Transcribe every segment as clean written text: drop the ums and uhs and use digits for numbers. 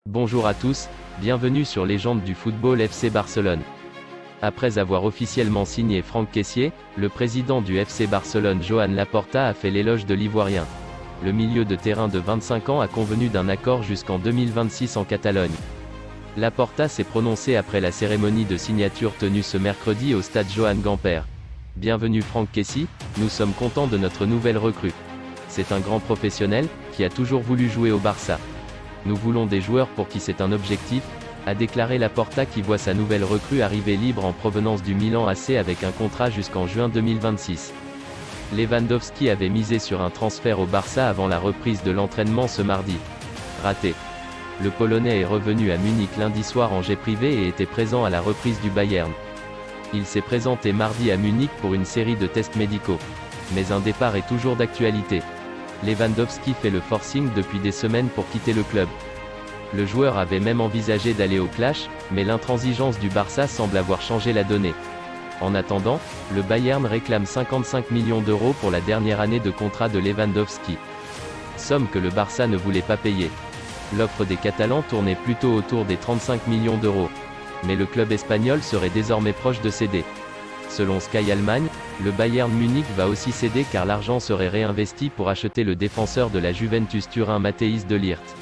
Bonjour à tous, bienvenue sur Légende du football FC Barcelone. Après avoir officiellement signé Franck Kessié, le président du FC Barcelone Joan Laporta a fait l'éloge de l'Ivoirien. Le milieu de terrain de 25 ans a convenu d'un accord jusqu'en 2026 en Catalogne. Laporta s'est prononcé après la cérémonie de signature tenue ce mercredi au stade Joan Gamper. Bienvenue Franck Kessié, nous sommes contents de notre nouvelle recrue. C'est un grand professionnel, qui a toujours voulu jouer au Barça. Nous voulons des joueurs pour qui c'est un objectif, a déclaré Laporta qui voit sa nouvelle recrue arriver libre en provenance du Milan AC avec un contrat jusqu'en juin 2026. Lewandowski avait misé sur un transfert au Barça avant la reprise de l'entraînement ce mardi. Raté. Le Polonais est revenu à Munich lundi soir en jet privé et était présent à la reprise du Bayern. Il s'est présenté mardi à Munich pour une série de tests médicaux. Mais un départ est toujours d'actualité. Lewandowski fait le forcing depuis des semaines pour quitter le club. Le joueur avait même envisagé d'aller au Clash, mais l'intransigeance du Barça semble avoir changé la donnée. En attendant, le Bayern réclame 55 millions d'euros pour la dernière année de contrat de Lewandowski. Somme que le Barça ne voulait pas payer. L'offre des Catalans tournait plutôt autour des 35 millions d'euros. Mais le club espagnol serait désormais proche de céder. Selon Sky Allemagne, le Bayern Munich va aussi céder car l'argent serait réinvesti pour acheter le défenseur de la Juventus Turin Matthijs de Ligt.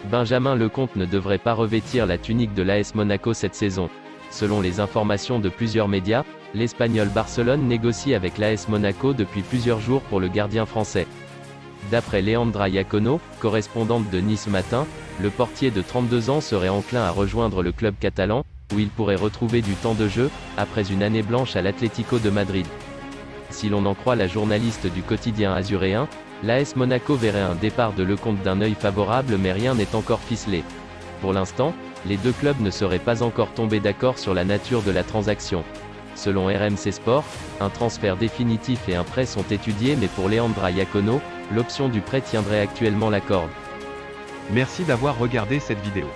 Benjamin Lecomte ne devrait pas revêtir la tunique de l'AS Monaco cette saison. Selon les informations de plusieurs médias, l'Espagnol Barcelone négocie avec l'AS Monaco depuis plusieurs jours pour le gardien français. D'après Leandra Iacono, correspondante de Nice Matin, le portier de 32 ans serait enclin à rejoindre le club catalan, où il pourrait retrouver du temps de jeu, après une année blanche à l'Atlético de Madrid. Si l'on en croit la journaliste du quotidien azuréen, l'AS Monaco verrait un départ de Lecomte d'un œil favorable mais rien n'est encore ficelé. Pour l'instant, les deux clubs ne seraient pas encore tombés d'accord sur la nature de la transaction. Selon RMC Sport, un transfert définitif et un prêt sont étudiés mais pour Leandra Iacono, l'option du prêt tiendrait actuellement la corde. Merci d'avoir regardé cette vidéo.